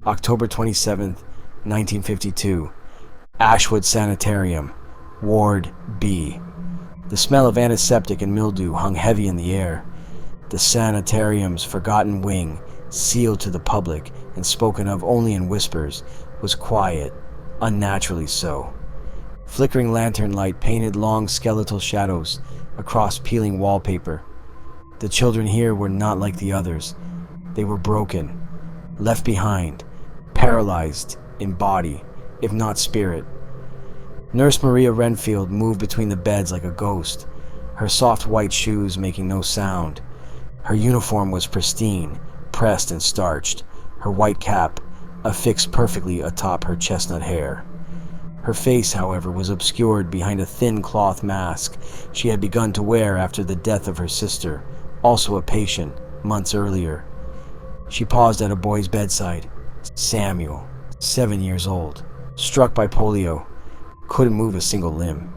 October 27th, 1952. Ashwood Sanitarium, Ward B. The smell of antiseptic and mildew hung heavy in the air. The sanitarium's forgotten wing, sealed to the public and spoken of only in whispers, was quiet, unnaturally so. Flickering lantern light painted long skeletal shadows across peeling wallpaper. The children here were not like the others. They were broken, left behind, paralyzed in body, if not spirit. Nurse Maria Renfield moved between the beds like a ghost, her soft white shoes making no sound. Her uniform was pristine, pressed and starched, her white cap affixed perfectly atop her chestnut hair. Her face, however, was obscured behind a thin cloth mask she had begun to wear after the death of her sister, also a patient, months earlier. She paused at a boy's bedside. Samuel, 7 years old, struck by polio, couldn't move a single limb.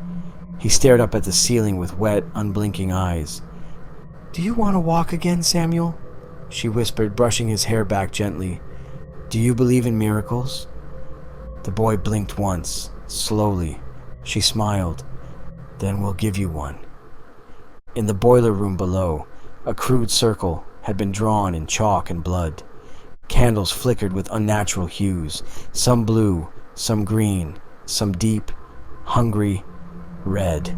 He stared up at the ceiling with wet, unblinking eyes. "Do you want to walk again, Samuel?" she whispered, brushing his hair back gently. "Do you believe in miracles?" The boy blinked once, slowly. She smiled. "Then we'll give you one." In the boiler room below, a crude circle had been drawn in chalk and blood. Candles flickered with unnatural hues, some blue, some green, some deep, hungry red.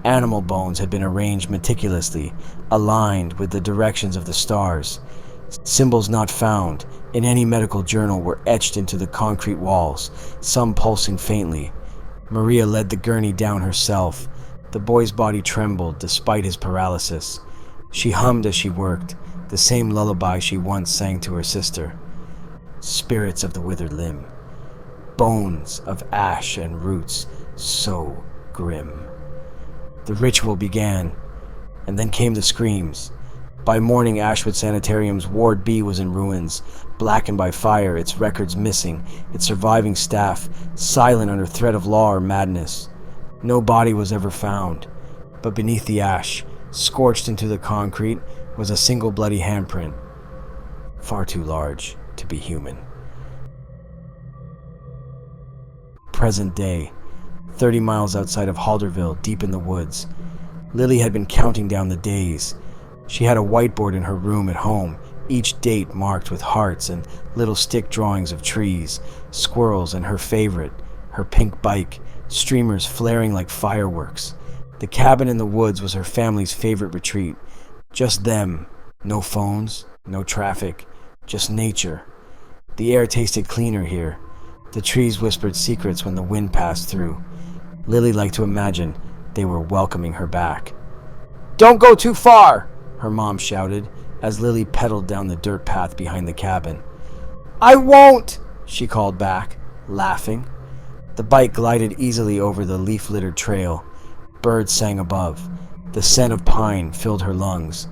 Animal bones had been arranged meticulously, aligned with the directions of the stars. Symbols not found in any medical journal were etched into the concrete walls, some pulsing faintly. Maria led the gurney down herself. The boy's body trembled despite his paralysis. She hummed as she worked, the same lullaby she once sang to her sister. Spirits of the withered limb, bones of ash and roots, so grim. The ritual began, and then came the screams. By morning, Ashwood Sanitarium's Ward B was in ruins, blackened by fire, its records missing, its surviving staff silent under threat of law or madness. No body was ever found, but beneath the ash, scorched into the concrete, was a single bloody handprint, far too large to be human. Present day, 30 miles outside of Halderville, deep in the woods. Lily had been counting down the days. She had a whiteboard in her room at home, each date marked with hearts and little stick drawings of trees, squirrels, and her favorite, her pink bike, streamers flaring like fireworks. The cabin in the woods was her family's favorite retreat. Just them, no phones, no traffic, just nature. The air tasted cleaner here. The trees whispered secrets when the wind passed through. Lily liked to imagine they were welcoming her back. "Don't go too far!" her mom shouted as Lily pedaled down the dirt path behind the cabin. "I won't!" she called back, laughing. The bike glided easily over the leaf-littered trail. Birds sang above. The scent of pine filled her lungs.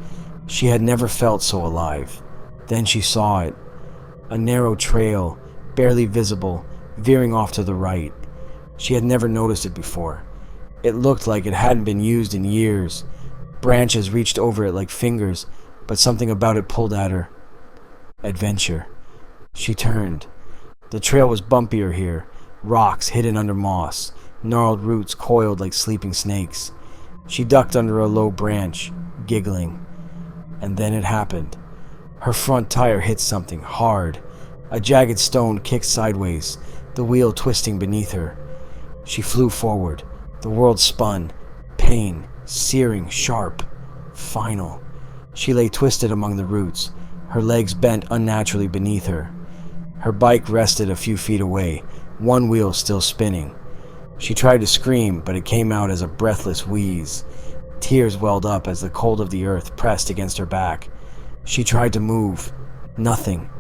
She had never felt so alive. Then she saw it. A narrow trail, barely visible, veering off to the right. She had never noticed it before. It looked like it hadn't been used in years. Branches reached over it like fingers, but something about it pulled at her. Adventure. She turned. The trail was bumpier here, rocks hidden under moss, gnarled roots coiled like sleeping snakes. She ducked under a low branch, giggling. And then it happened. Her front tire hit something hard. A jagged stone kicked sideways, the wheel twisting beneath her. She flew forward. The world spun. Pain, searing, sharp, final. She lay twisted among the roots, her legs bent unnaturally beneath her. Her bike rested a few feet away, one wheel still spinning. She tried to scream, but it came out as a breathless wheeze. Tears welled up as the cold of the earth pressed against her back. She tried to move. Nothing.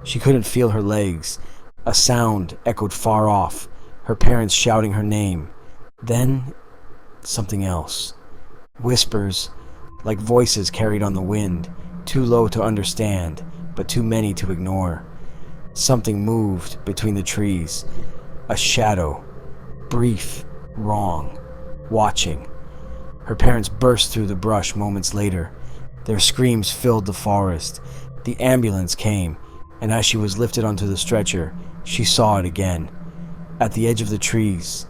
She couldn't feel her legs. A sound echoed far off, her parents shouting her name. Then, something else. Whispers, like voices carried on the wind, too low to understand, but too many to ignore. Something moved between the trees. A shadow. Brief, wrong, watching. Her parents burst through the brush moments later. Their screams filled the forest. The ambulance came, and as she was lifted onto the stretcher, she saw it again. At the edge of the trees,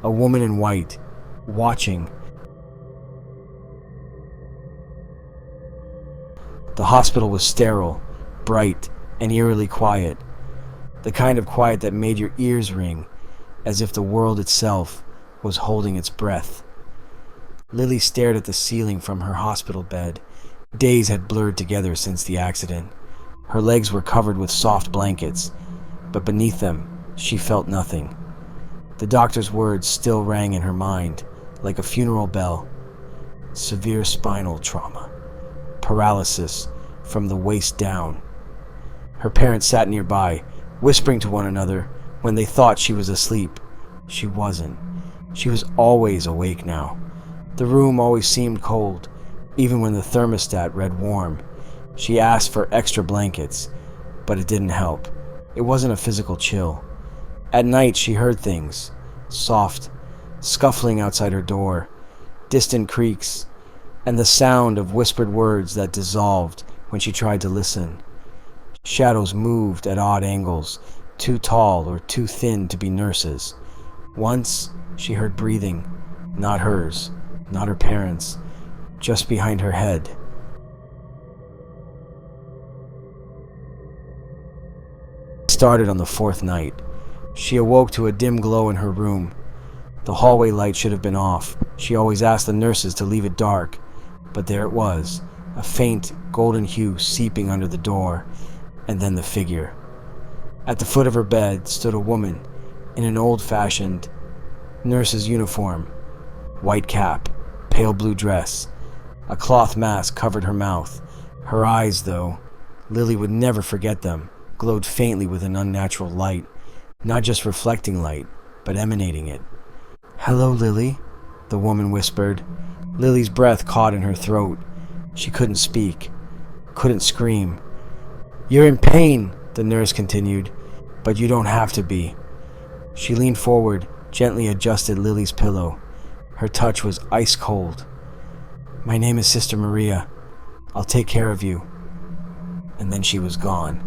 a woman in white, watching. The hospital was sterile, bright, and eerily quiet. The kind of quiet that made your ears ring, as if the world itself was holding its breath. Lily stared at the ceiling from her hospital bed. Days had blurred together since the accident. Her legs were covered with soft blankets, but beneath them, she felt nothing. The doctor's words still rang in her mind, like a funeral bell. Severe spinal trauma. Paralysis from the waist down. Her parents sat nearby, whispering to one another when they thought she was asleep. She wasn't. She was always awake now. The room always seemed cold, even when the thermostat read warm. She asked for extra blankets, but it didn't help. It wasn't a physical chill. At night she heard things, soft, scuffling outside her door, distant creaks, and the sound of whispered words that dissolved when she tried to listen. Shadows moved at odd angles, too tall or too thin to be nurses. Once she heard breathing, not hers, not her parents', just behind her head. It started on the fourth night. She awoke to a dim glow in her room. The hallway light should have been off. She always asked the nurses to leave it dark, but there it was, a faint golden hue seeping under the door, and then the figure. At the foot of her bed stood a woman in an old-fashioned nurse's uniform, white cap, pale blue dress. A cloth mask covered her mouth. Her eyes, though, Lily would never forget them, glowed faintly with an unnatural light, not just reflecting light, but emanating it. "Hello, Lily," the woman whispered. Lily's breath caught in her throat. She couldn't speak, couldn't scream. "You're in pain," the nurse continued, "but you don't have to be." She leaned forward, gently adjusted Lily's pillow. Her touch was ice cold. "My name is Sister Maria. I'll take care of you." And then she was gone.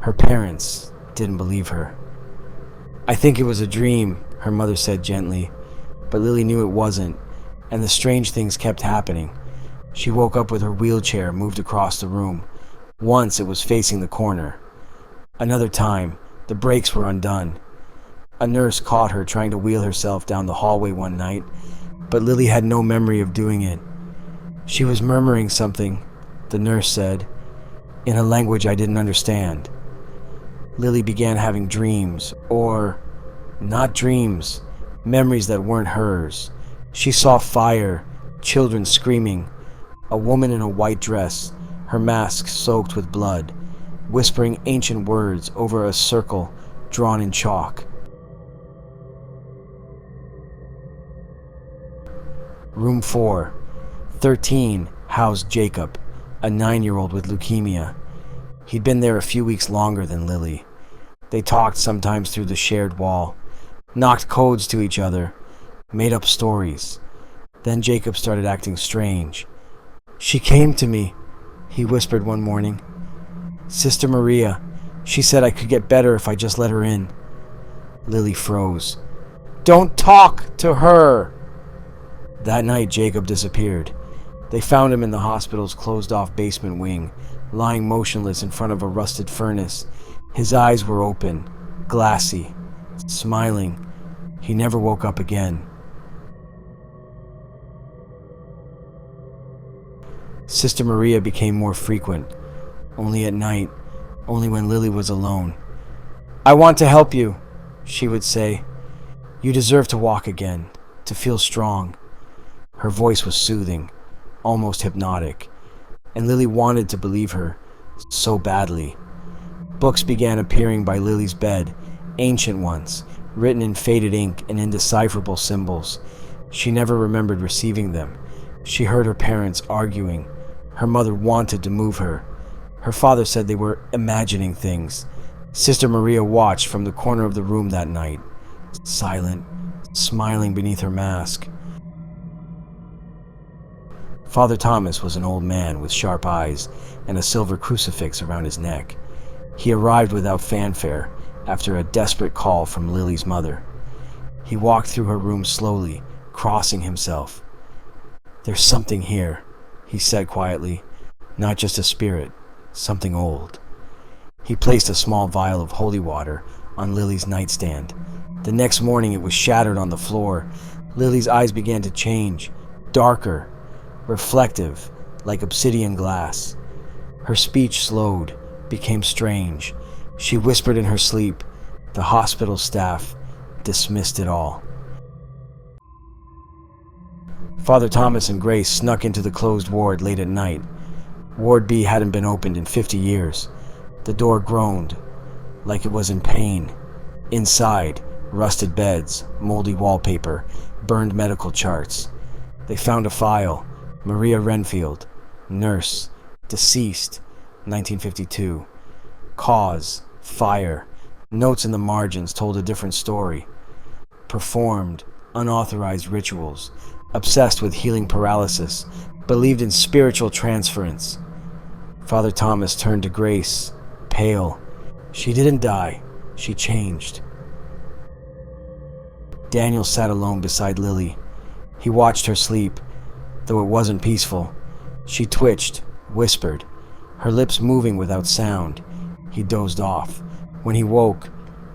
Her parents didn't believe her. "I think it was a dream," her mother said gently, but Lily knew it wasn't, and the strange things kept happening. She woke up with her wheelchair moved across the room. Once it was facing the corner. Another time, the brakes were undone. A nurse caught her trying to wheel herself down the hallway one night, but Lily had no memory of doing it. She was murmuring something, the nurse said, in a language I didn't understand. Lily began having dreams, or not dreams, memories that weren't hers. She saw fire, children screaming, a woman in a white dress, her mask soaked with blood, whispering ancient words over a circle drawn in chalk. Room 4, 13, housed Jacob, a 9-year-old with leukemia. He'd been there a few weeks longer than Lily. They talked sometimes through the shared wall, knocked codes to each other, made up stories. Then Jacob started acting strange. "She came to me," he whispered one morning. "Sister Maria. She said I could get better if I just let her in." Lily froze. "Don't talk to her!" That night, Jacob disappeared. They found him in the hospital's closed-off basement wing, lying motionless in front of a rusted furnace. His eyes were open, glassy, smiling. He never woke up again. Sister Maria became more frequent, only at night, only when Lily was alone. "I want to help you," she would say. "You deserve to walk again, to feel strong." Her voice was soothing, almost hypnotic, and Lily wanted to believe her, so badly. Books began appearing by Lily's bed, ancient ones, written in faded ink and indecipherable symbols. She never remembered receiving them. She heard her parents arguing. Her mother wanted to move her. Her father said they were imagining things. Sister Maria watched from the corner of the room that night, silent, smiling beneath her mask. Father Thomas was an old man with sharp eyes and a silver crucifix around his neck. He arrived without fanfare after a desperate call from Lily's mother. He walked through her room slowly, crossing himself. "There's something here," he said quietly. "Not just a spirit, something old." He placed a small vial of holy water on Lily's nightstand. The next morning it was shattered on the floor. Lily's eyes began to change, darker, reflective, like obsidian glass. Her speech slowed, became strange. She whispered in her sleep. The hospital staff dismissed it all. Father Thomas and Grace snuck into the closed ward late at night. Ward B hadn't been opened in 50 years. The door groaned, like it was in pain. Inside, rusted beds, moldy wallpaper, burned medical charts. They found a file. Maria Renfield, nurse, deceased, 1952. Cause, fire. Notes in the margins told a different story. Performed unauthorized rituals. Obsessed with healing paralysis. Believed in spiritual transference. Father Thomas turned to Grace, pale. She didn't die. She changed. Daniel sat alone beside Lily. He watched her sleep, though it wasn't peaceful. She twitched, whispered, her lips moving without sound. He dozed off. When he woke,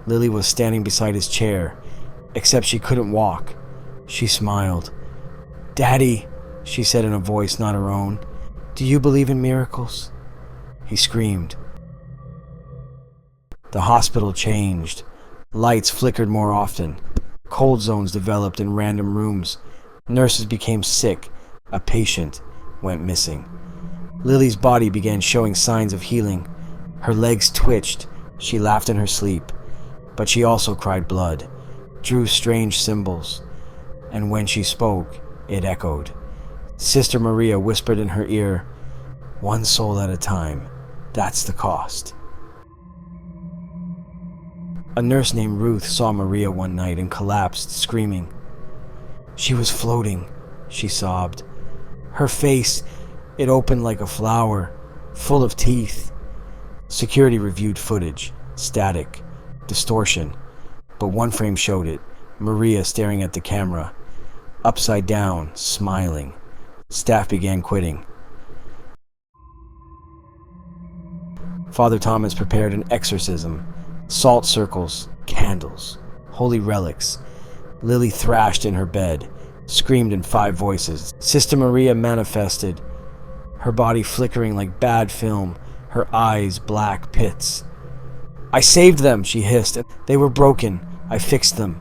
Lily was standing beside his chair, except she couldn't walk. She smiled. "Daddy," she said in a voice not her own, "do you believe in miracles?" He screamed. The hospital changed. Lights flickered more often. Cold zones developed in random rooms. Nurses became sick. A patient went missing. Lily's body began showing signs of healing. Her legs twitched. She laughed in her sleep. But she also cried blood, drew strange symbols. And when she spoke, it echoed. Sister Maria whispered in her ear, "One soul at a time. That's the cost." A nurse named Ruth saw Maria one night and collapsed, screaming. "She was floating," she sobbed. Her face, it opened like a flower, full of teeth. Security reviewed footage, static, distortion, but one frame showed it, Maria staring at the camera, upside down, smiling. Staff began quitting. Father Thomas prepared an exorcism. Salt circles, candles, holy relics. Lily thrashed in her bed, screamed in 5 voices. Sister Maria manifested, her body flickering like bad film, her eyes black pits. "I saved them," she hissed. "They were broken. I fixed them."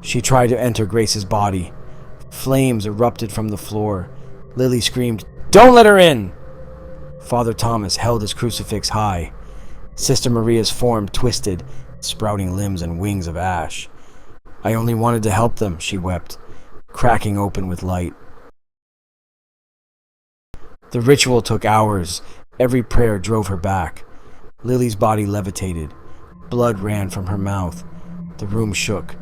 She tried to enter Grace's body. Flames erupted from the floor. Lily screamed, "Don't let her in!" Father Thomas held his crucifix high. Sister Maria's form twisted, sprouting limbs and wings of ash. "I only wanted to help them," she wept, cracking open with light. The ritual took hours. Every prayer drove her back. Lily's body levitated. Blood ran from her mouth. The room shook.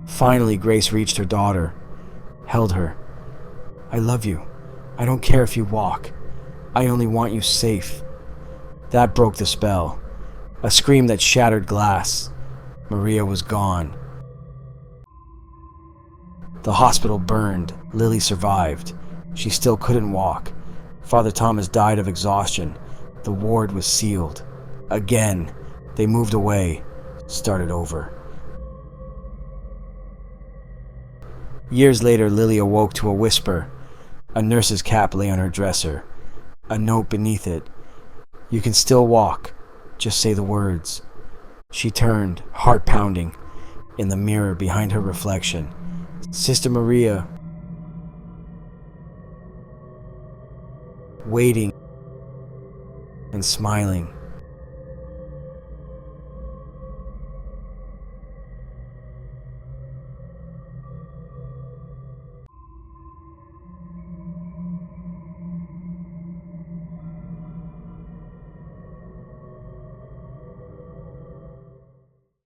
Finally, Grace reached her daughter, held her. "I love you. I don't care if you walk. I only want you safe." That broke the spell. A scream that shattered glass. Maria was gone. The hospital burned. Lily survived. She still couldn't walk. Father Thomas died of exhaustion. The ward was sealed. Again, they moved away, started over. Years later, Lily awoke to a whisper. A nurse's cap lay on her dresser. A note beneath it. "You can still walk. Just say the words." She turned, heart pounding, in the mirror behind her reflection. Sister Maria, waiting and smiling.